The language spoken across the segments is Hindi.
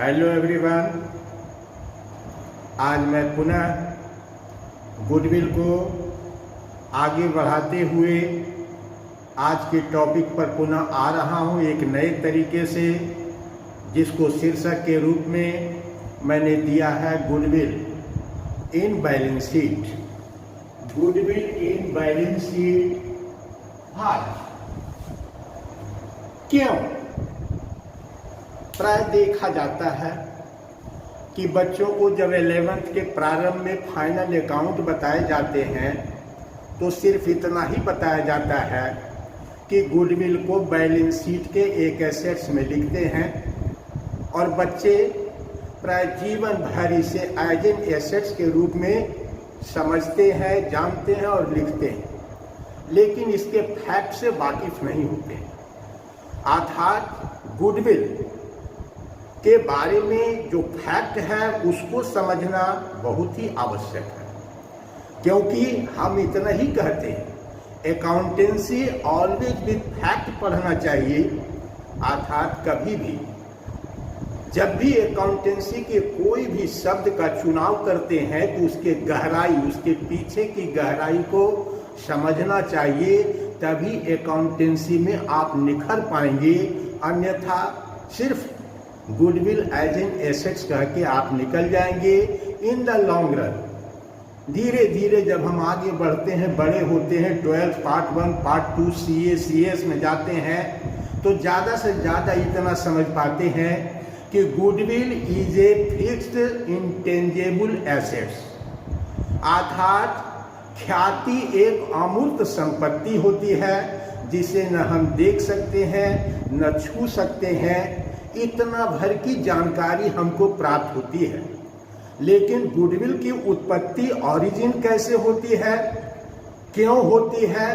Hello everyone. आज मैं पुनः गुडविल को आगे बढ़ाते हुए आज के टॉपिक पर पुनः आ रहा हूं एक नए तरीके से, जिसको शीर्षक के रूप में मैंने दिया है goodwill in balance sheet. Goodwill in balance sheet आज क्यों? प्राय देखा जाता है कि बच्चों को जब 11th के प्रारंभ में फाइनल अकाउंट बताए जाते हैं तो सिर्फ इतना ही बताया जाता है कि गुडविल को बैलेंस शीट के एक एसेट्स में लिखते हैं और बच्चे प्राय जीवन भर इसे एज एन एसेट्स के रूप में समझते हैं, जानते हैं और लिखते हैं, लेकिन इसके फैक्ट से वाकिफ नहीं होते। अर्थात गुडविल के बारे में जो फैक्ट है उसको समझना बहुत ही आवश्यक है, क्योंकि हम इतना ही कहते हैं अकाउंटेंसी ऑलवेज विद फैक्ट पढ़ना चाहिए। अर्थात कभी भी जब भी अकाउंटेंसी के कोई भी शब्द का चुनाव करते हैं तो उसके गहराई, उसके पीछे की गहराई को समझना चाहिए, तभी अकाउंटेंसी में आप निखर पाएंगे। अन्यथा सिर्फ गुडविल एज एन एसेट्स कह के आप निकल जाएंगे। इन द लॉन्ग रन धीरे धीरे जब हम आगे बढ़ते हैं, बड़े होते हैं, 12th पार्ट 1 पार्ट 2 CS में जाते हैं तो ज़्यादा से ज़्यादा इतना समझ पाते हैं कि goodwill is a fixed intangible assets. अर्थात ख्याति एक अमूर्त संपत्ति होती है जिसे न हम देख सकते हैं न छू सकते हैं, इतना भर की जानकारी हमको प्राप्त होती है। लेकिन गुडविल की उत्पत्ति ओरिजिन कैसे होती है, क्यों होती है,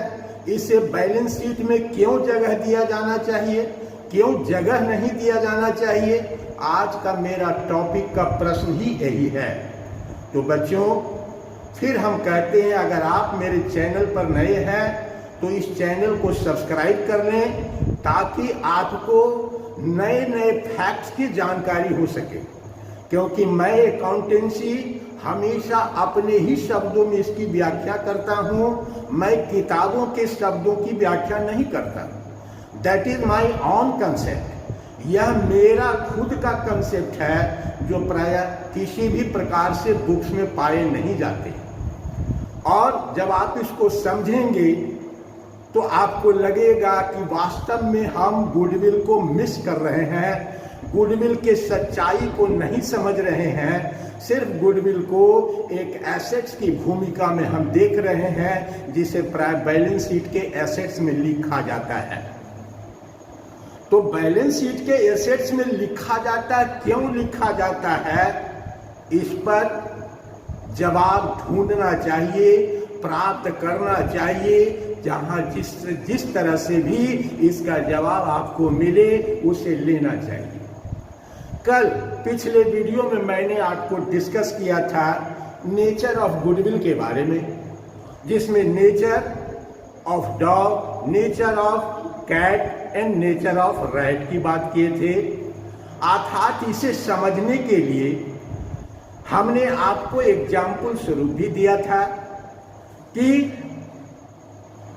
इसे बैलेंस शीट में क्यों जगह दिया जाना चाहिए, क्यों जगह नहीं दिया जाना चाहिए, आज का मेरा टॉपिक का प्रश्न ही यही है। तो बच्चों, फिर हम कहते हैं अगर आप मेरे चैनल पर नए हैं तो इस चैनल को सब्सक्राइब कर लें ताकि आपको नए नए फैक्ट्स की जानकारी हो सके, क्योंकि मैं अकाउंटेंसी हमेशा अपने ही शब्दों में इसकी व्याख्या करता हूं, मैं किताबों के शब्दों की व्याख्या नहीं करता। That is my on concept. यह मेरा खुद का कंसेप्ट है जो प्राय किसी भी प्रकार से बुक्स में पाए नहीं जाते। और जब आप इसको समझेंगे तो आपको लगेगा कि वास्तव में हम गुडविल को मिस कर रहे हैं, गुडविल के सच्चाई को नहीं समझ रहे हैं, सिर्फ गुडविल को एक एसेट्स की भूमिका में हम देख रहे हैं जिसे प्राय बैलेंस शीट के एसेट्स में लिखा जाता है। तो बैलेंस शीट के एसेट्स में लिखा जाता है, क्यों लिखा जाता है, इस पर जवाब ढूंढना चाहिए, प्राप्त करना चाहिए। जहां जिस तरह से भी इसका जवाब आपको मिले उसे लेना चाहिए। कल पिछले वीडियो में मैंने आपको डिस्कस किया था नेचर ऑफ गुडविल के बारे में, जिसमें nature of dog, nature of cat and nature of rat की बात किए थे। अर्थात इसे समझने के लिए हमने आपको एग्जाम्पल स्वरूप भी दिया था कि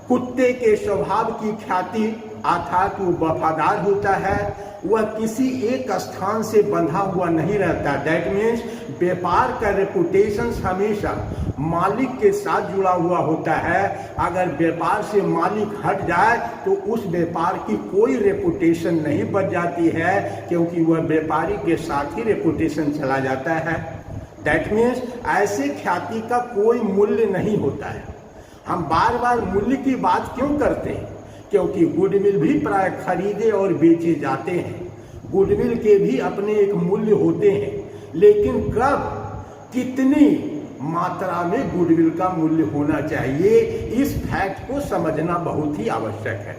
कुत्ते के स्वभाव की ख्याति, अर्थात वो वफादार होता है, वह किसी एक स्थान से बंधा हुआ नहीं रहता। दैट मीन्स व्यापार का रेपुटेशन हमेशा मालिक के साथ जुड़ा हुआ होता है। अगर व्यापार से मालिक हट जाए तो उस व्यापार की कोई रेपुटेशन नहीं बच जाती है, क्योंकि वह व्यापारी के साथ ही रेपुटेशन चला जाता है। दैट मीन्स ऐसे ख्याति का कोई मूल्य नहीं होता है। हम बार बार मूल्य की बात क्यों करते हैं, क्योंकि गुडविल भी प्राय खरीदे और बेचे जाते हैं। गुडविल के भी अपने एक मूल्य होते हैं, लेकिन कब, कितनी मात्रा में गुडविल का मूल्य होना चाहिए, इस फैक्ट को समझना बहुत ही आवश्यक है।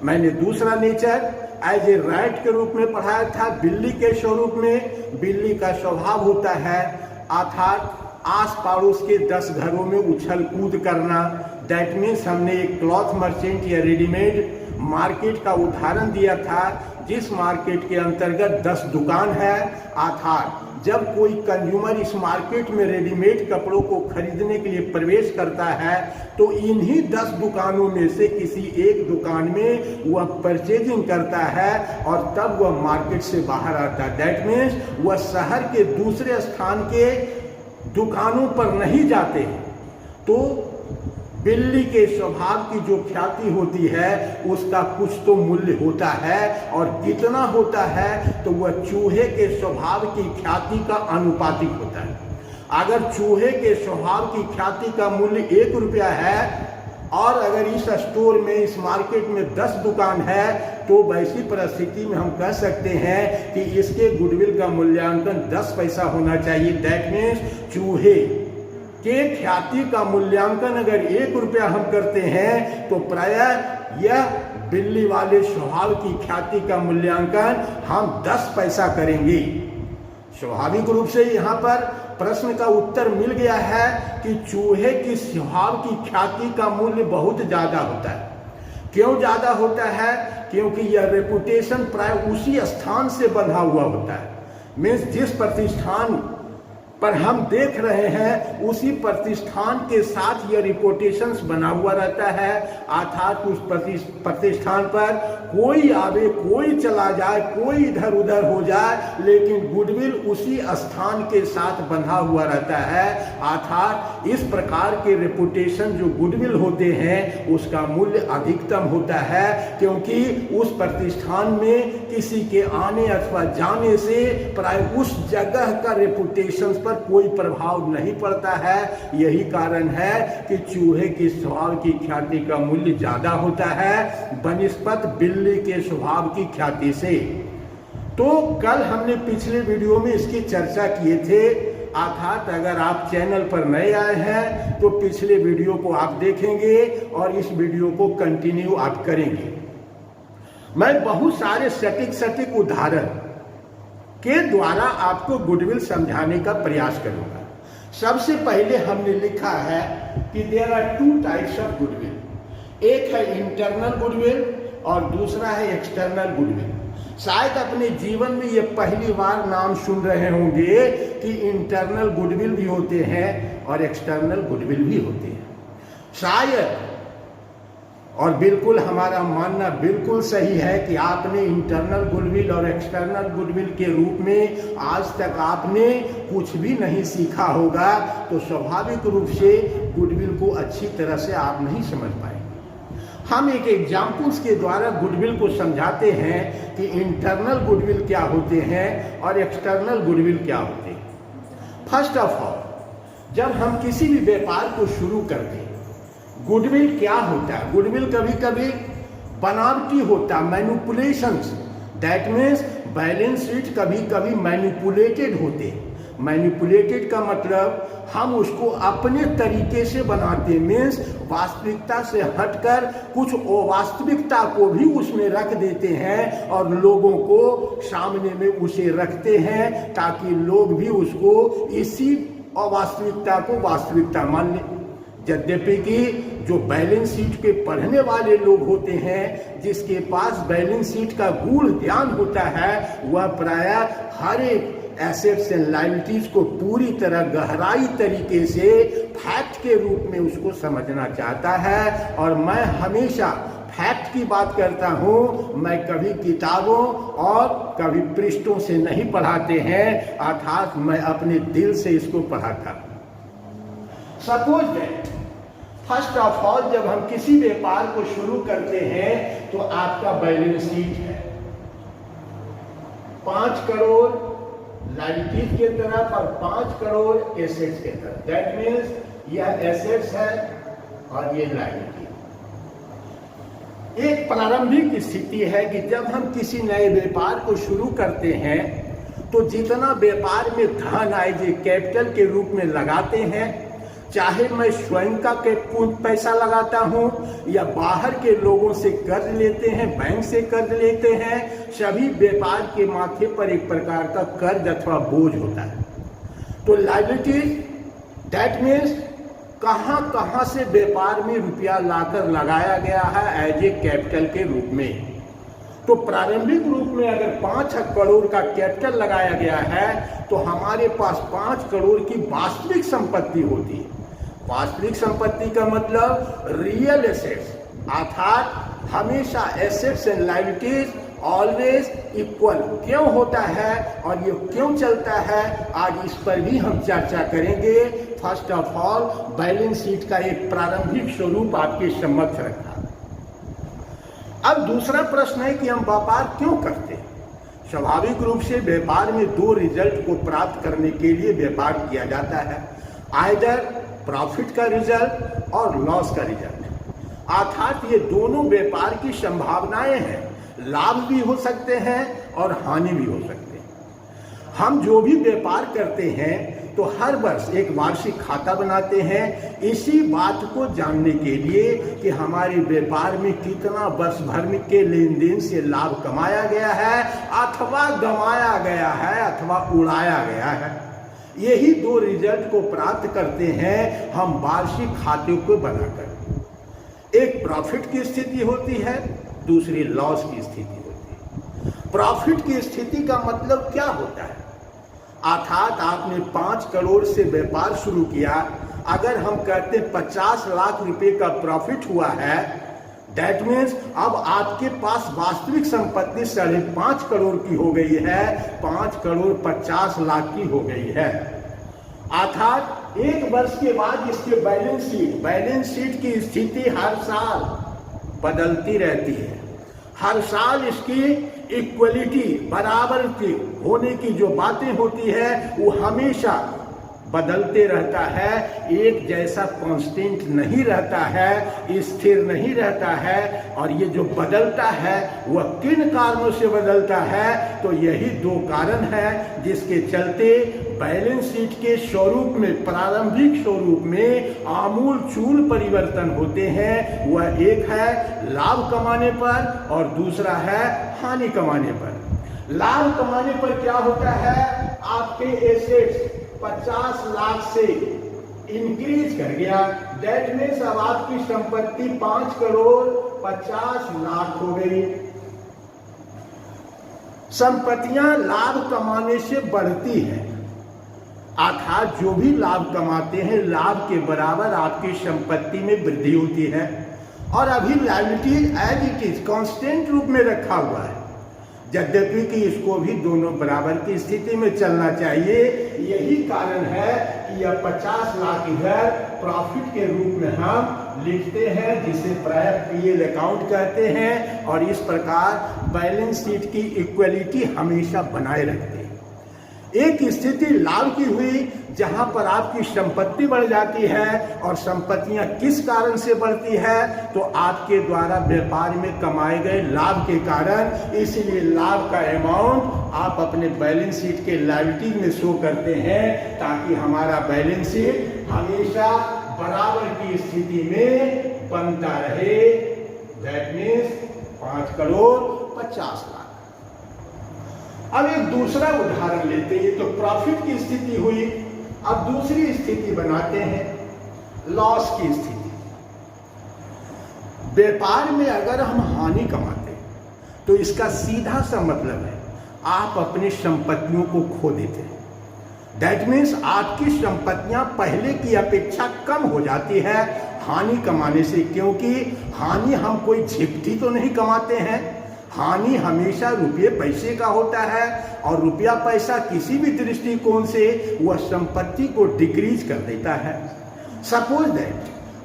मैंने दूसरा नेचर एज ए रैट के रूप में पढ़ाया था, बिल्ली के स्वरूप में। बिल्ली का स्वभाव होता है अर्थात आस पड़ोस के 10 घरों में उछल कूद करना। दैट मीन्स हमने एक क्लॉथ मर्चेंट या रेडीमेड मार्केट का उदाहरण दिया था जिस मार्केट के अंतर्गत 10 दुकान है, अर्थात जब कोई कंज्यूमर इस मार्केट में रेडीमेड कपड़ों को खरीदने के लिए प्रवेश करता है तो इन्हीं 10 दुकानों में से किसी एक दुकान में वह परचेजिंग करता है और तब वह मार्केट से बाहर आता है। दैट मीन्स वह शहर के दूसरे स्थान के दुकानों पर नहीं जाते। तो बिल्ली के स्वभाव की जो ख्याति होती है उसका कुछ तो मूल्य होता है, और कितना होता है तो वह चूहे के स्वभाव की ख्याति का अनुपातिक होता है। अगर चूहे के स्वभाव की ख्याति का मूल्य 1 रुपया है और अगर इस स्टोर में, इस मार्केट में 10 दुकान है, तो वैसी परिस्थिति में हम कह सकते हैं कि इसके गुडविल का मूल्यांकन 10 पैसा होना चाहिए। दैट मीन्स चूहे के ख्याति का मूल्यांकन अगर 1 रुपया हम करते हैं तो प्रायः यह बिल्ली वाले स्वभाव की ख्याति का मूल्यांकन हम 10 पैसा करेंगे। स्वाभाविक रूप से यहाँ पर प्रश्न का उत्तर मिल गया है कि चूहे की स्वभाव की ख्याति का मूल्य बहुत ज्यादा होता है। क्यों ज्यादा होता है? क्योंकि यह रेपुटेशन प्राय उसी स्थान से बंधा हुआ होता है। मीन्स जिस प्रतिष्ठान पर हम देख रहे हैं उसी प्रतिष्ठान के साथ यह रिपोर्टेशंस बना हुआ रहता है, अर्थात उस प्रतिष्ठान पर कोई आवे, कोई चला जाए, कोई इधर उधर हो जाए, लेकिन गुडविल उसी स्थान के साथ बंधा हुआ रहता है। अर्थात इस प्रकार के रेपुटेशन जो गुडविल होते हैं उसका मूल्य अधिकतम होता है, क्योंकि उस प्रतिष्ठान में किसी के आने अथवा जाने से प्राय उस जगह का रेपुटेशन पर कोई प्रभाव नहीं पड़ता है। यही कारण है कि चूहे के स्वभाव की ख्याति का मूल्य ज्यादा होता है बनिस्पत बिल्ली के स्वभाव की ख्याति से। तो कल हमने पिछले वीडियो में इसकी चर्चा किए थे, अर्थात अगर आप चैनल पर नए आए हैं तो पिछले वीडियो को आप देखेंगे और इस वीडियो को कंटिन्यू आप करेंगे। मैं बहुत सारे सटीक उदाहरण के द्वारा आपको गुडविल समझाने का प्रयास करूंगा। सबसे पहले हमने लिखा है कि there are 2 types of goodwill. एक है इंटरनल गुडविल और दूसरा है एक्सटर्नल गुडविल। शायद अपने जीवन में ये पहली बार नाम सुन रहे होंगे कि इंटरनल गुडविल भी होते हैं और एक्सटर्नल गुडविल भी होते हैं। शायद, और बिल्कुल हमारा मानना बिल्कुल सही है कि आपने इंटरनल गुडविल और एक्सटर्नल गुडविल के रूप में आज तक आपने कुछ भी नहीं सीखा होगा, तो स्वाभाविक रूप से गुडविल को अच्छी तरह से आप नहीं समझ पाएंगे। हम एक एग्जाम्पल्स के द्वारा गुडविल को समझाते हैं कि इंटरनल गुडविल क्या होते हैं और एक्सटर्नल गुडविल क्या होते हैं। फर्स्ट ऑफ ऑल, जब हम किसी भी व्यापार को शुरू करते हैं, गुडविल क्या होता है? गुडविल कभी कभी बनावटी होता है, manipulations. That means balance sheet कभी कभी मैनिपुलेटेड होते हैं। मैनिपुलेटेड का मतलब हम उसको अपने तरीके से बनाते, मीन्स वास्तविकता से हटकर कुछ अवास्तविकता को भी उसमें रख देते हैं और लोगों को सामने में उसे रखते हैं ताकि लोग भी उसको इसी अवास्तविकता को वास्तविकता मान लें। यद्यपि कि जो बैलेंस शीट के पढ़ने वाले लोग होते हैं, जिसके पास बैलेंस शीट का गूढ़ ज्ञान होता है, वह प्रायः हर एक एसेट्स एंड लायबिलिटीज को पूरी तरह गहराई तरीके से फैक्ट के रूप में उसको समझना चाहता है। और मैं हमेशा फैक्ट की बात करता हूँ, मैं कभी किताबों और कभी पृष्ठों से नहीं पढ़ाते हैं, अर्थात मैं अपने दिल से इसको पढ़ाता हूँ। Suppose that first of all, जब हम किसी व्यापार को शुरू करते हैं तो आपका बैलेंस शीट है 5 करोड़ लायबिलिटीज के तरफ और 5 करोड़ एसेट्स के तरफ। दैट मीन्स यह एसेट्स है और ये लायबिलिटी। एक प्रारंभिक स्थिति है कि जब हम किसी नए व्यापार को शुरू करते हैं तो जितना व्यापार में धन आए जो कैपिटल के रूप में लगाते हैं, चाहे मैं स्वयं का पैसा लगाता हूं या बाहर के लोगों से कर्ज लेते हैं, बैंक से कर्ज लेते हैं, सभी व्यापार के माथे पर एक प्रकार का कर्ज अथवा बोझ होता है। तो लायबिलिटी दैट मीन्स कहां से व्यापार में रुपया लाकर लगाया गया है एज ए कैपिटल के रूप में। तो प्रारंभिक रूप में अगर 5 करोड़ का कैपिटल लगाया गया है तो हमारे पास 5 करोड़ की वास्तविक संपत्ति होती है। वास्तविक संपत्ति का मतलब रियल एसेट्स, अर्थात हमेशा assets and liabilities always equal क्यों होता है और ये क्यों चलता है, आज इस पर भी हम चर्चा करेंगे। First of all balance sheet का एक प्रारंभिक स्वरूप आपके समक्ष रखा। अब दूसरा प्रश्न है कि हम व्यापार क्यों करते हैं। स्वाभाविक रूप से व्यापार में 2 रिजल्ट को प्राप्त करने के लिए व्यापार किया जाता है, आइदर प्रॉफिट का रिजल्ट और लॉस का रिजल्ट, अर्थात ये दोनों व्यापार की संभावनाएं हैं, लाभ भी हो सकते हैं और हानि भी हो सकते हैं। हम जो भी व्यापार करते हैं तो हर वर्ष एक वार्षिक खाता बनाते हैं, इसी बात को जानने के लिए कि हमारे व्यापार में कितना वर्ष भर में के लेन देन से लाभ कमाया गया है अथवा गमाया गया है अथवा उड़ाया गया है। यही 2 रिजल्ट को प्राप्त करते हैं हम वार्षिक खाते को बनाकर। एक प्रॉफिट की स्थिति होती है, दूसरी लॉस की स्थिति होती है। प्रॉफिट की स्थिति का मतलब क्या होता है, अर्थात आपने 5 करोड़ से व्यापार शुरू किया, अगर हम कहते 50 लाख रुपए का प्रॉफिट हुआ है, दैट मीन्स अब आपके पास वास्तविक संपत्ति 5.5 करोड़ की हो गई है, 5 करोड़ 50 लाख की हो गई है। अर्थात 1 वर्ष के बाद इसके बैलेंस शीट की स्थिति हर साल बदलती रहती है। हर साल इसकी इक्वलिटी, बराबर की होने की जो बातें होती है वो हमेशा बदलते रहता है, एक जैसा कांस्टेंट नहीं रहता है, स्थिर नहीं रहता है। और ये जो बदलता है वह किन कारणों से बदलता है, तो यही 2 कारण हैं जिसके चलते बैलेंस शीट के स्वरूप में, प्रारंभिक स्वरूप में आमूल चूल परिवर्तन होते हैं। वह एक है लाभ कमाने पर और दूसरा है हानि कमाने पर। लाभ कमाने पर क्या होता है, आपके एसेट्स 50 लाख से इंक्रीज कर गया, दैट मीन्स अब आपकी संपत्ति 5 करोड़ 50 लाख हो गई। संपत्तियां लाभ कमाने से बढ़ती हैं, अर्थात जो भी लाभ कमाते हैं लाभ के बराबर आपकी संपत्ति में वृद्धि होती है। और अभी liabilities as it is constant रूप में रखा हुआ है, यद्यपि कि इसको भी दोनों बराबर की स्थिति में चलना चाहिए। यही कारण है कि यह 50 लाख इधर प्रॉफिट के रूप में हम लिखते हैं, जिसे प्रायः पीएल अकाउंट कहते हैं, और इस प्रकार बैलेंस शीट की इक्वलिटी हमेशा बनाए रखते हैं। एक स्थिति लाभ की हुई जहां पर आपकी संपत्ति बढ़ जाती है, और संपत्तियां किस कारण से बढ़ती है, तो आपके द्वारा व्यापार में कमाए गए लाभ के कारण। इसलिए लाभ का अमाउंट आप अपने बैलेंस शीट के लायबिलिटी में शो करते हैं, ताकि हमारा बैलेंस शीट हमेशा बराबर की स्थिति में बनता रहे। That means 5 crore 50 lakh. अब एक दूसरा उदाहरण लेते हैं, तो प्रॉफिट की स्थिति हुई, अब दूसरी स्थिति बनाते हैं लॉस की स्थिति। व्यापार में अगर हम हानि कमाते हैं तो इसका सीधा सा मतलब है आप अपनी संपत्तियों को खो देते हैं। दैट मीन्स आपकी संपत्तियां पहले की अपेक्षा कम हो जाती है हानि कमाने से, क्योंकि हानि हम कोई झिपटी तो नहीं कमाते हैं, हानि हमेशा रुपये पैसे का होता है, और रुपया पैसा किसी भी दृष्टिकोण से वह संपत्ति को डिक्रीज कर देता है। सपोज दैट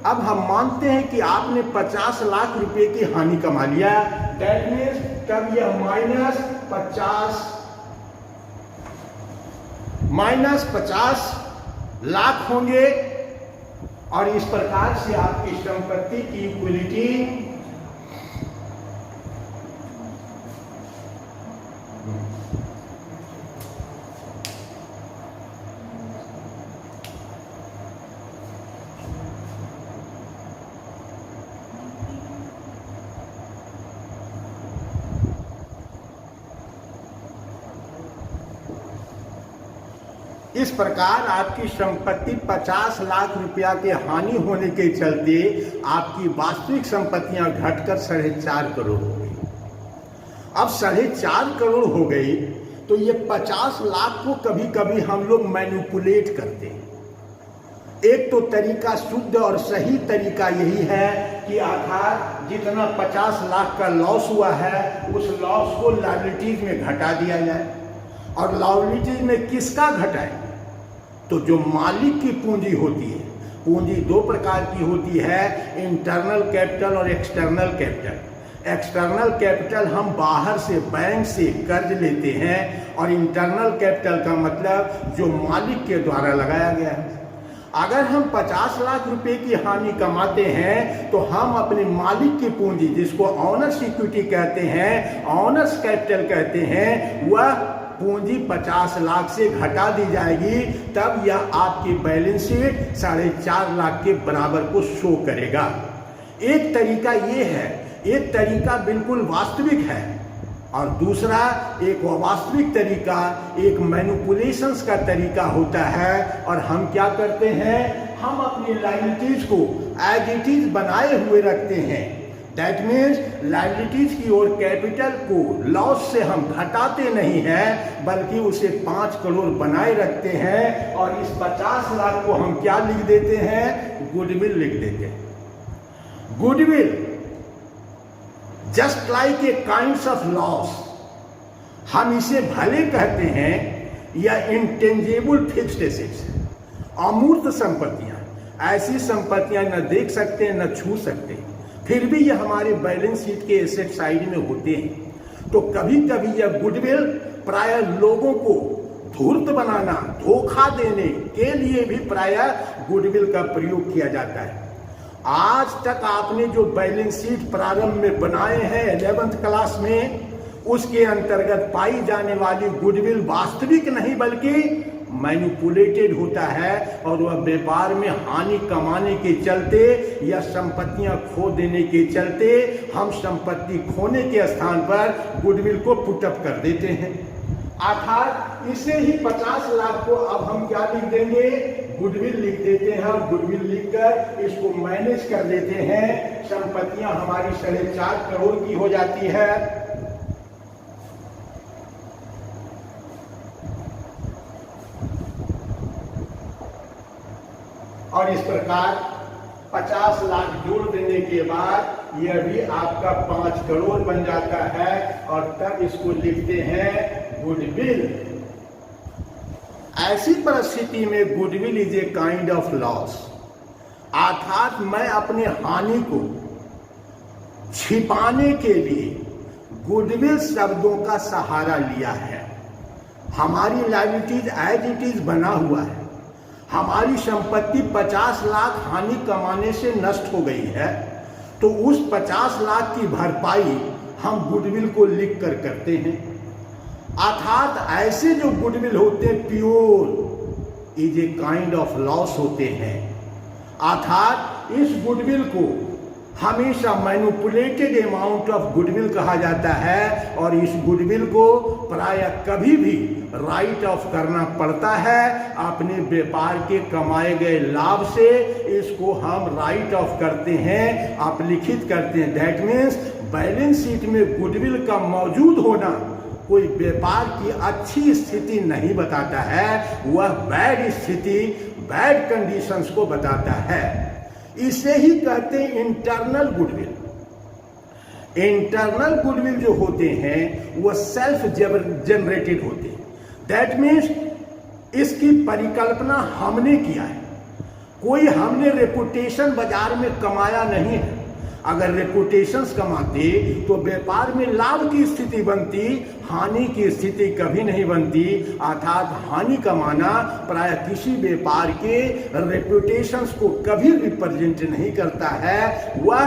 अब हम मानते हैं कि आपने 50 लाख रुपए की हानि कमा लिया, दैट मीन्स तब यह -50 लाख होंगे, और इस प्रकार से आपकी संपत्ति की इक्विलिटी इस प्रकार आपकी संपत्ति 50 लाख रुपया के हानि होने के चलते आपकी वास्तविक संपत्तियां घटकर 4.5 करोड़ हो गई। अब 4.5 करोड़ हो गई, तो ये 50 लाख को कभी कभी हम लोग मैनिपुलेट करते हैं। एक तो तरीका शुद्ध और सही तरीका यही है कि आधार जितना 50 लाख का लॉस हुआ है उस लॉस को लायबिलिटीज में घटा दिया जाए। और लायबिलिटीज में किसका घटाए? तो जो मालिक की पूंजी होती है। पूंजी 2 प्रकार की होती है, इंटरनल कैपिटल और एक्सटर्नल कैपिटल। एक्सटर्नल कैपिटल हम बाहर से बैंक से कर्ज लेते हैं, और इंटरनल कैपिटल का मतलब जो मालिक के द्वारा लगाया गया है। अगर हम 50 लाख रुपए की हानि कमाते हैं तो हम अपने मालिक की पूंजी, जिसको ऑनर्स इक्विटी कहते हैं, ऑनर्स कैपिटल कहते हैं, वह पूंजी 50 लाख से घटा दी जाएगी। तब यह आपकी बैलेंस शीट 4.5 लाख के बराबर को शो करेगा। एक तरीका ये है, एक तरीका बिल्कुल वास्तविक है, और दूसरा एक अवास्तविक तरीका, एक मैनिपुलेशंस का तरीका होता है। और हम क्या करते हैं? हम अपनी लायबिलिटीज को एज इट इज बनाए हुए रखते हैं। दैट मीन्स लायबिलिटीज की ओर कैपिटल को लॉस से हम घटाते नहीं हैं, बल्कि उसे 5 करोड़ बनाए रखते हैं। और इस 50 लाख को हम क्या लिख देते हैं? गुडविल लिख देते हैं। Goodwill just like a kinds of loss, हम इसे भले कहते हैं या इंटेंजिबल फिक्स्ड एसेट्स, अमूर्त संपत्तियां, ऐसी संपत्तियां न देख सकते न छू सकते, फिर भी ये हमारे बैलेंस शीट के एसेट साइड में होते हैं। तो कभी कभी यह गुडविल प्राय लोगों को धूर्त बनाना, धोखा देने के लिए भी प्राय गुडविल का प्रयोग किया जाता है। आज तक आपने जो बैलेंस शीट प्रारंभ में बनाए हैं 11th क्लास में, उसके अंतर्गत पाई जाने वाली गुडविल वास्तविक नहीं बल्कि मैनिपुलेटेड होता है, और वह व्यापार में हानि कमाने के चलते या संपत्तियां खो देने के चलते हम संपत्ति खोने के स्थान पर गुडविल को पुटअप कर देते हैं। अर्थात इसे ही 50 लाख को अब हम क्या लिख देंगे? गुडविल लिख देते हैं। और गुडविल लिखकर इसको मैनेज कर देते हैं। संपत्तियां हमारी 4.5 करोड़ की हो जाती है। और इस प्रकार 50 लाख जोड़ देने के बाद यह भी आपका 5 करोड़ बन जाता है, और तब इसको लिखते हैं गुडविल। ऐसी परिस्थिति में goodwill is a kind of loss, अर्थात मैं अपने हानि को छिपाने के लिए गुडविल शब्दों का सहारा लिया है। हमारी लायबिलिटीज एज इट इज बना हुआ है, हमारी संपत्ति 50 लाख हानि कमाने से नष्ट हो गई है, तो उस 50 लाख की भरपाई हम गुडविल को लिख कर करते हैं। अर्थात ऐसे जो गुडविल होते हैं pure is a kind of loss होते हैं। अर्थात इस गुडविल को हमेशा मैनिपुलेटेड अमाउंट ऑफ गुडविल कहा जाता है, और इस गुडविल को प्राय कभी भी राइट ऑफ करना पड़ता है। अपने व्यापार के कमाए गए लाभ से इसको हम राइट ऑफ करते हैं, आप लिखित करते हैं। दैट मीन्स बैलेंस शीट में गुडविल का मौजूद होना कोई व्यापार की अच्छी स्थिति नहीं बताता है, वह बैड स्थिति, बैड कंडीशंस को बताता है। इसे ही कहते हैं इंटरनल गुडविल। इंटरनल गुडविल जो होते हैं वह सेल्फ जनरेटेड होते हैं। दैट मीन्स इसकी परिकल्पना हमने किया है, कोई हमने रेपुटेशन बाजार में कमाया नहीं है। अगर रेपुटेशंस कमाते तो व्यापार में लाभ की स्थिति बनती, हानि की स्थिति कभी नहीं बनती। अर्थात हानि कमाना प्राय किसी व्यापार के रेपुटेशंस को कभी रिप्रेजेंट नहीं करता है, वह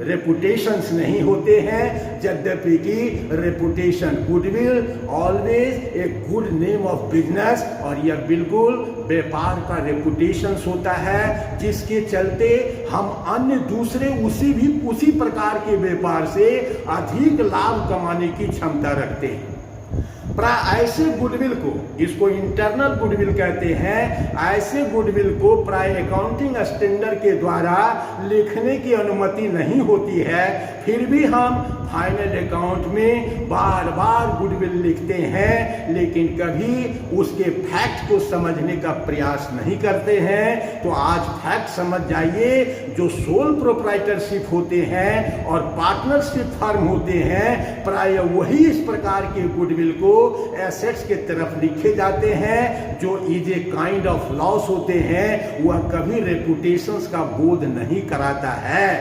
रेपुटेशंस नहीं होते हैं। यद्यपि कि reputation goodwill always a good name of business, और यह बिल्कुल व्यापार का रेपुटेशंस होता है, जिसके चलते हम अन्य दूसरे उसी प्रकार के व्यापार से अधिक लाभ कमाने की क्षमता रखते हैं। प्राय ऐसे गुडविल को, इसको इंटरनल गुडविल कहते हैं, ऐसे गुडविल को प्राय अकाउंटिंग स्टैंडर्ड के द्वारा लिखने की अनुमति नहीं होती है। फिर भी हम फाइनल अकाउंट में बार बार गुडविल लिखते हैं, लेकिन कभी उसके फैक्ट को समझने का प्रयास नहीं करते हैं। तो आज फैक्ट समझ जाइए, जो सोल प्रोप्राइटरशिप होते हैं और पार्टनरशिप फर्म होते हैं, प्राय वही इस प्रकार के गुडविल को एसेट्स के तरफ लिखे जाते हैं, जो is a kind of loss होते हैं। वह कभी रेपुटेशंस का बोध नहीं कराता है।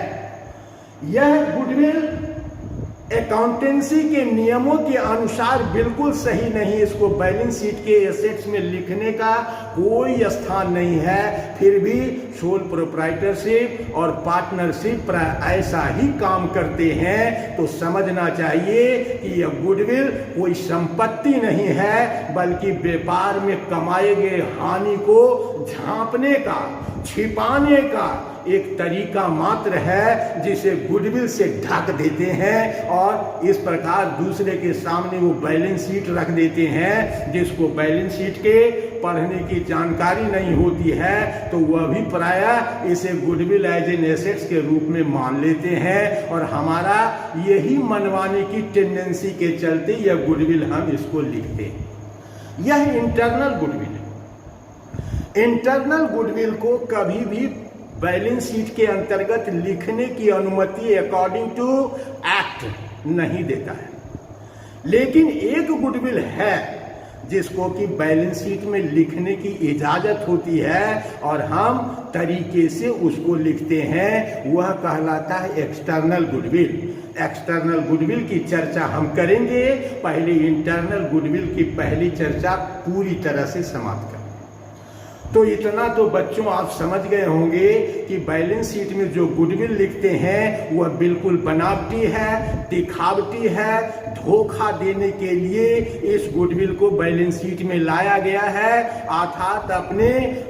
यह गुडविल अकाउंटेंसी के नियमों के अनुसार बिल्कुल सही नहीं। इसको बैलेंस शीट के एसेट्स में लिखने का कोई स्थान नहीं है। फिर भी सोल प्रोप्राइटरशिप और पार्टनरशिप ऐसा ही काम करते हैं। तो समझना चाहिए कि यह गुडविल कोई संपत्ति नहीं है, बल्कि व्यापार में कमाए गए हानि को झांपने का, छिपाने का एक तरीका मात्र है, जिसे गुडविल से ढक देते हैं और इस प्रकार दूसरे के सामने वो बैलेंस शीट रख देते हैं। जिसको बैलेंस शीट के पढ़ने की जानकारी नहीं होती है, तो वह भी प्रायः इसे गुडविल एज एन एसेट्स के रूप में मान लेते हैं। और हमारा यही मनवाने की टेंडेंसी के चलते यह गुडविल हम इसको लिखते हैं। यह इंटरनल गुडविल है। इंटरनल गुडविल को कभी भी बैलेंस शीट के अंतर्गत लिखने की अनुमति अकॉर्डिंग टू एक्ट नहीं देता है। लेकिन एक गुडविल है जिसको कि बैलेंस शीट में लिखने की इजाजत होती है और हम तरीके से उसको लिखते हैं। वह कहलाता है एक्सटर्नल गुडविल। एक्सटर्नल गुडविल की चर्चा हम करेंगे। पहले इंटरनल गुडविल की पहली चर्चा पूरी तरह से समाप्त करें। तो इतना तो बच्चों आप समझ गए होंगे कि बैलेंस शीट में जो गुडविल लिखते हैं वह बिल्कुल बनावटी है, दिखावटी है, धोखा देने के लिए इस गुडविल को बैलेंस शीट में लाया गया है। अर्थात अपने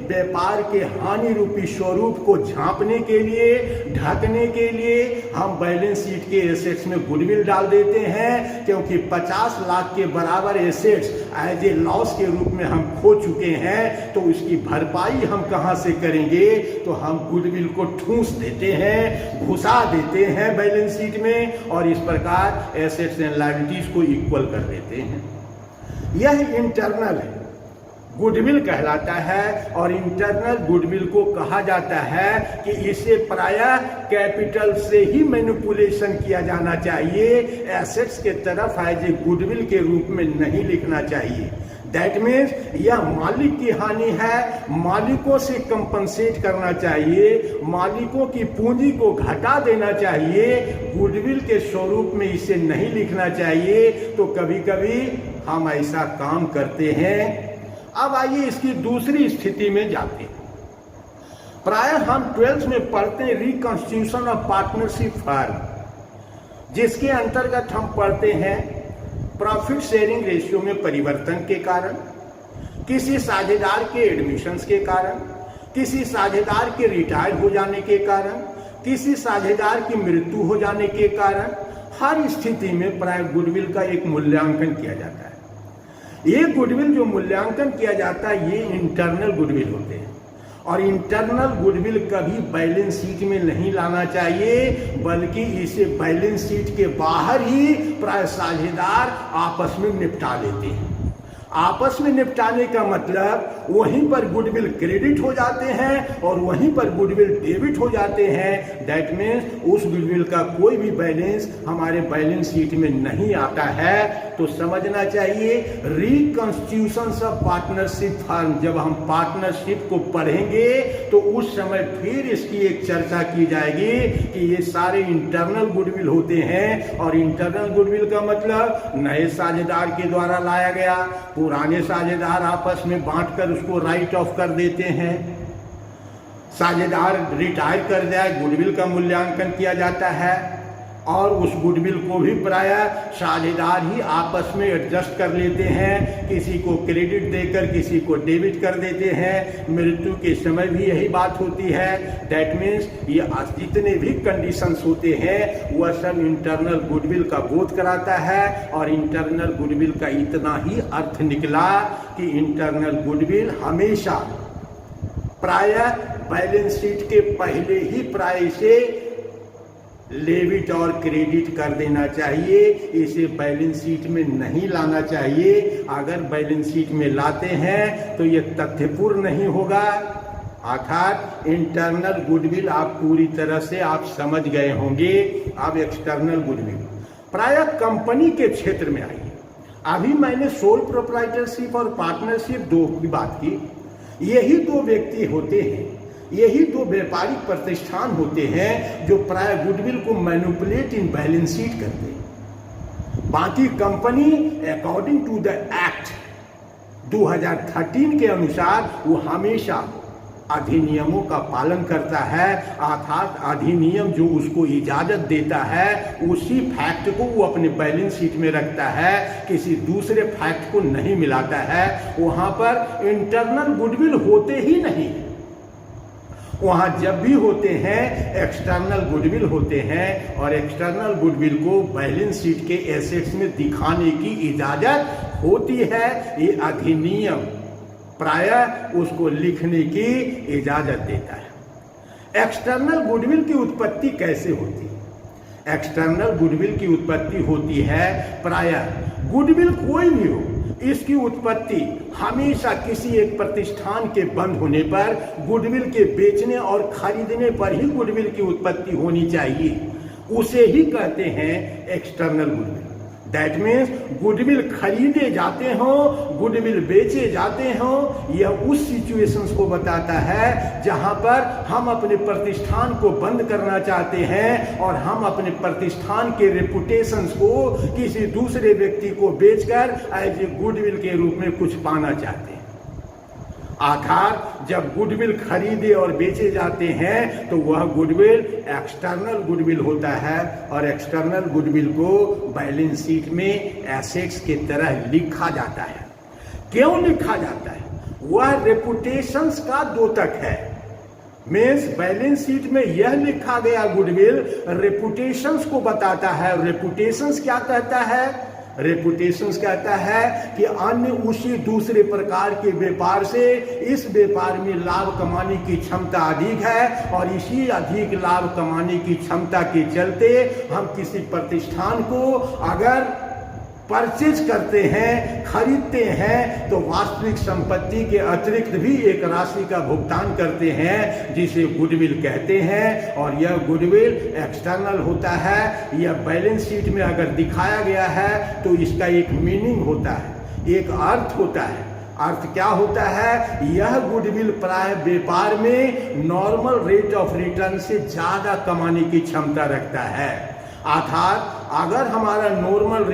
व्यापार के हानि रूपी स्वरूप को झांपने के लिए, ढकने के लिए हम बैलेंस शीट के एसेट्स में गुडविल डाल देते हैं। क्योंकि 50 लाख के बराबर एसेट्स एज ए लॉस के रूप में हम खो चुके हैं, तो उसकी भरपाई हम कहां से करेंगे? तो हम गुडविल को ठूंस देते हैं, घुसा देते हैं बैलेंस शीट में और इस प्रकार एसेट्स एंड लायबिलिटीज को इक्वल कर देते हैं। यह इंटरनल गुडविल कहलाता है और इंटरनल गुडविल को कहा जाता है कि इसे प्रायः कैपिटल से ही मैनिपुलेशन किया जाना चाहिए, एसेट्स के तरफ एज ए गुडविल के रूप में नहीं लिखना चाहिए। दैट मीन्स यह मालिक की हानि है, मालिकों से कंपनसेट करना चाहिए, मालिकों की पूंजी को घटा देना चाहिए। गुडविल के स्वरूप में इसे नहीं लिखना चाहिए। तो कभी कभी हम ऐसा काम करते हैं। अब आइए इसकी दूसरी स्थिति में जाते हैं। प्रायः हम 12th में पढ़ते हैं रिकॉन्स्टिट्यूशन ऑफ पार्टनरशिप फर्म, जिसके अंतर्गत हम पढ़ते हैं प्रॉफिट शेयरिंग रेशियो में परिवर्तन के कारण, किसी साझेदार के एडमिशंस के कारण, किसी साझेदार के रिटायर हो जाने के कारण, किसी साझेदार की मृत्यु हो जाने के कारण, हर स्थिति में प्राय गुडविल का एक मूल्यांकन किया जाता है। ये गुडविल जो मूल्यांकन किया जाता है ये इंटरनल गुडविल होते हैं और इंटरनल गुडविल कभी बैलेंस शीट में नहीं लाना चाहिए, बल्कि इसे बैलेंस शीट के बाहर ही प्राय साझेदार आपस में निपटा लेते हैं। आपस में निपटाने का मतलब वहीं पर गुडविल क्रेडिट हो जाते हैं और वहीं पर गुडविल डेबिट हो जाते हैं। दैट मीन्स उस गुडविल का कोई भी बैलेंस हमारे बैलेंस शीट में नहीं आता है। तो समझना चाहिए रिकॉन्स्टिट्यूशन ऑफ पार्टनरशिप फर्म, जब हम पार्टनरशिप को पढ़ेंगे तो उस समय फिर इसकी एक चर्चा की जाएगी कि ये सारे इंटरनल गुडविल होते हैं। और इंटरनल गुडविल का मतलब नए साझेदार के द्वारा लाया गया, पुराने साझेदार आपस में बांटकर उसको राइट ऑफ कर देते हैं। साझेदार रिटायर कर जाए, गुडविल का मूल्यांकन किया जाता है और उस गुडविल को भी प्रायः साझेदार ही आपस में एडजस्ट कर लेते हैं, किसी को क्रेडिट देकर किसी को डेबिट कर देते हैं। मृत्यु के समय भी यही बात होती है। दैट मीन्स ये जितने भी कंडीशंस होते हैं वह सब इंटरनल गुडविल का बोध कराता है। और इंटरनल गुडविल का इतना ही अर्थ निकला कि इंटरनल गुडविल हमेशा प्रायः बैलेंस शीट के पहले ही प्राय से डेबिट और क्रेडिट कर देना चाहिए। इसे बैलेंस शीट में नहीं लाना चाहिए। अगर बैलेंस शीट में लाते हैं तो यह तथ्यपूर्ण नहीं होगा। अर्थात इंटरनल गुडविल आप पूरी तरह से आप समझ गए होंगे। अब एक्सटर्नल गुडविल प्रायः कंपनी के क्षेत्र में आई। अभी मैंने सोल प्रोप्राइटरशिप और पार्टनरशिप दो की बात की। यही दो व्यक्ति होते हैं, यही दो व्यापारिक प्रतिष्ठान होते हैं जो प्राय गुडविल को मैनिपुलेट इन बैलेंस शीट करते हैं। बाकी company according to the act 2013 के अनुसार वो हमेशा अधिनियमों का पालन करता है। अर्थात अधिनियम जो उसको इजाजत देता है उसी फैक्ट को वो अपने बैलेंस शीट में रखता है, किसी दूसरे फैक्ट को नहीं मिलाता है। वहां पर इंटरनल गुडविल होते ही नहीं। वहां जब भी होते हैं एक्सटर्नल गुडविल होते हैं और एक्सटर्नल गुडविल को बैलेंस शीट के एसेट्स में दिखाने की इजाजत होती है। ये अधिनियम प्रायः उसको लिखने की इजाजत देता है। एक्सटर्नल गुडविल की उत्पत्ति कैसे होती है? एक्सटर्नल गुडविल की उत्पत्ति होती है प्रायः गुडविल कोई भी हो, इसकी उत्पत्ति हमेशा किसी एक प्रतिष्ठान के बंद होने पर गुडविल के बेचने और खरीदने पर ही गुडविल की उत्पत्ति होनी चाहिए। उसे ही कहते हैं external goodwill. That means goodwill खरीदे जाते हो, गुडविल बेचे जाते हो, यह उस सिचुएशंस को बताता है जहां पर हम अपने प्रतिष्ठान को बंद करना चाहते हैं और हम अपने प्रतिष्ठान के रेपुटेशंस को किसी दूसरे व्यक्ति को बेचकर एज ए गुडविल के रूप में कुछ पाना चाहते हैं। अर्थात जब गुडविल खरीदे और बेचे जाते हैं तो वह गुडविल एक्सटर्नल गुडविल होता है और एक्सटर्नल गुडविल को बैलेंस शीट में एसेट्स की तरह लिखा जाता है। क्यों लिखा जाता है? वह रेपुटेशंस का द्योतक है। मीन्स बैलेंस शीट में यह लिखा गया गुडविल रेपुटेशंस को बताता है। रेपुटेशंस क्या कहता है? रेपुटेशंस कहता है कि अन्य उसी दूसरे प्रकार के व्यापार से इस व्यापार में लाभ कमाने की क्षमता अधिक है और इसी अधिक लाभ कमाने की क्षमता के चलते हम किसी प्रतिष्ठान को अगर परचेज करते हैं, खरीदते हैं तो वास्तविक संपत्ति के अतिरिक्त भी एक राशि का भुगतान करते हैं जिसे गुडविल कहते हैं। और यह गुडविल एक्सटर्नल होता है। यह बैलेंस शीट में अगर दिखाया गया है तो इसका एक मीनिंग होता है, एक अर्थ होता है। अर्थ क्या होता है? यह गुडविल प्राय व्यापार में नॉर्मल रेट ऑफ रिटर्न से ज्यादा कमाने की क्षमता रखता है। अर्थात अगर हमारा नॉर्मल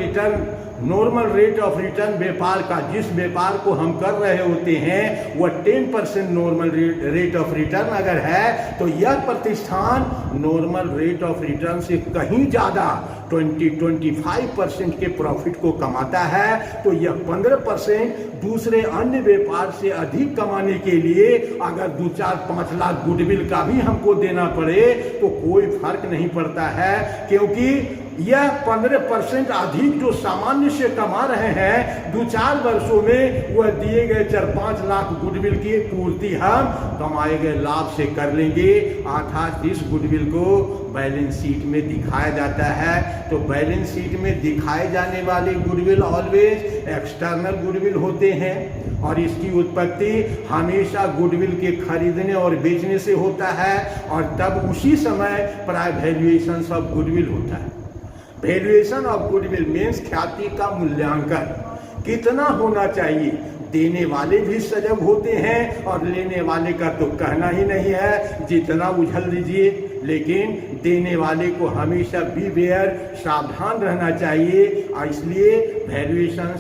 रेट ऑफ रिटर्न व्यापार का, जिस व्यापार को हम कर रहे होते हैं वह 10% नॉर्मल रेट ऑफ रिटर्न अगर है तो यह प्रतिष्ठान नॉर्मल रेट ऑफ रिटर्न से कहीं ज्यादा 20-25% के प्रॉफिट को कमाता है। तो यह 15% दूसरे अन्य व्यापार से अधिक कमाने के लिए अगर 2-4-5 लाख गुडविल का भी हमको देना पड़े तो कोई फर्क नहीं पड़ता है, क्योंकि यह 15% अधिक जो सामान्य से कमा रहे हैं 2-4 वर्षों में वह दिए गए 4-5 लाख गुडविल की पूर्ति हम कमाए गए लाभ से कर लेंगे। अर्थात इस गुडविल को बैलेंस शीट में दिखाया जाता है। तो बैलेंस शीट में दिखाए जाने वाले गुडविल ऑलवेज एक्सटर्नल गुडविल होते हैं और इसकी उत्पत्ति हमेशा गुडविल के खरीदने और बेचने से होता है और तब उसी समय प्राय वैल्यूएशन ऑफ गुडविल होता है। वैल्यूएशन ऑफ गुडविल मीन्स ख्याति का मूल्यांकन कितना होना चाहिए। देने वाले भी सजग होते हैं और लेने वाले का तो कहना ही नहीं है, जितना उछल दीजिए। लेकिन देने वाले को हमेशा बीवेयर, सावधान रहना चाहिए और इसलिए वैल्यूएशन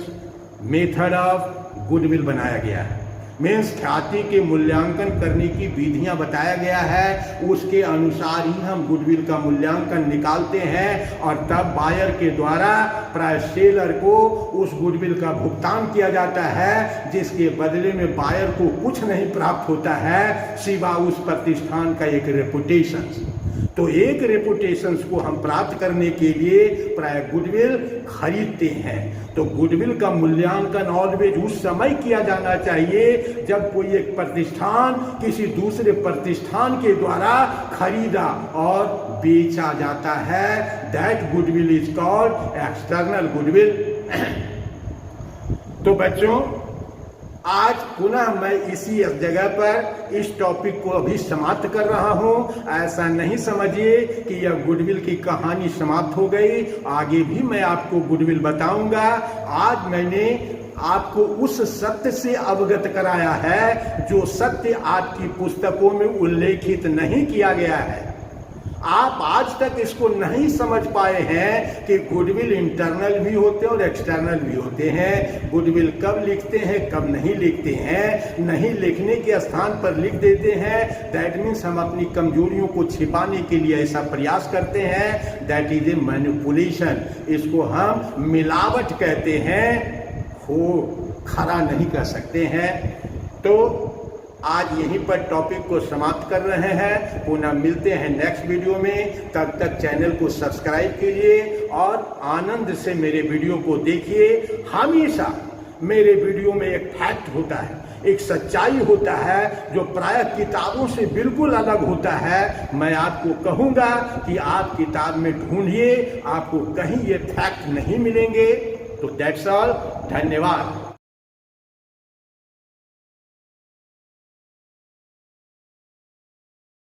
मेथड ऑफ गुडविल बनाया गया है। मीन्स ख्याति के मूल्यांकन करने की विधियां बताया गया है, उसके अनुसार ही हम गुडविल का मूल्यांकन निकालते हैं और तब बायर के द्वारा प्राय सेलर को उस गुडविल का भुगतान किया जाता है, जिसके बदले में बायर को कुछ नहीं प्राप्त होता है सिवा उस प्रतिष्ठान का एक रेपुटेशन। तो एक रेपुटेशन को हम प्राप्त करने के लिए प्राय गुडविल खरीदते हैं। तो गुडविल का मूल्यांकन ऑलवेज उस समय किया जाना चाहिए जब कोई एक प्रतिष्ठान किसी दूसरे प्रतिष्ठान के द्वारा खरीदा और बेचा जाता है। That goodwill is called external goodwill. तो बच्चों, आज पुनः मैं इसी जगह पर इस टॉपिक को अभी समाप्त कर रहा हूं। ऐसा नहीं समझिए कि यह गुडविल की कहानी समाप्त हो गई, आगे भी मैं आपको गुडविल बताऊंगा। आज मैंने आपको उस सत्य से अवगत कराया है जो सत्य आपकी पुस्तकों में उल्लेखित नहीं किया गया है। आप आज तक इसको नहीं समझ पाए हैं कि गुडविल इंटरनल भी होते हैं और एक्सटर्नल भी होते हैं। गुडविल कब लिखते हैं, कब नहीं लिखते हैं। नहीं लिखने के स्थान पर लिख देते हैं, दैट मीन्स हम अपनी कमजोरियों को छिपाने के लिए ऐसा प्रयास करते हैं। That is a manipulation. इसको हम मिलावट कहते हैं, हो खरा नहीं कह सकते हैं। तो आज यहीं पर टॉपिक को समाप्त कर रहे हैं। पुनः मिलते हैं नेक्स्ट वीडियो में। तब तक चैनल को सब्सक्राइब कीजिए और आनंद से मेरे वीडियो को देखिए। हमेशा मेरे वीडियो में एक फैक्ट होता है, एक सच्चाई होता है जो प्राय किताबों से बिल्कुल अलग होता है। मैं आपको कहूँगा कि आप किताब में ढूंढिए, आपको कहीं ये फैक्ट नहीं मिलेंगे। तो दैट्स ऑल। धन्यवाद।